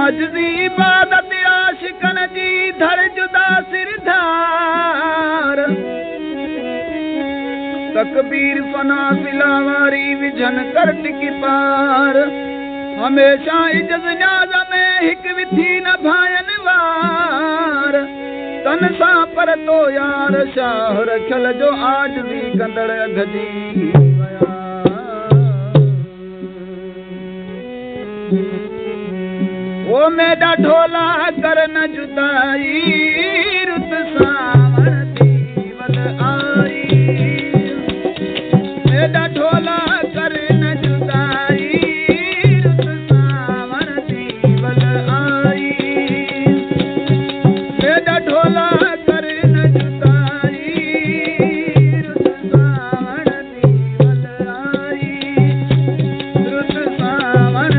आजिज़ी इबादत आशिकन जी धर जुदा सिरधार तकबीर फना सिलावारी विझन कर टिकी पार हमेशा इज्जत न्याज़ में हिक विथी न भायन वार तन सा पर तो यार शाह रखल जो आजिज़ी कंदड़ अघजी ओ मेरा ढोला कर न जुदाई रुत सावण दीवल आई मेरा ढोला कर न जुदाई रुत सावण दीवल आई मेरा ढोला कर न जुदाई रुत सावण दीवल आई रुत सावण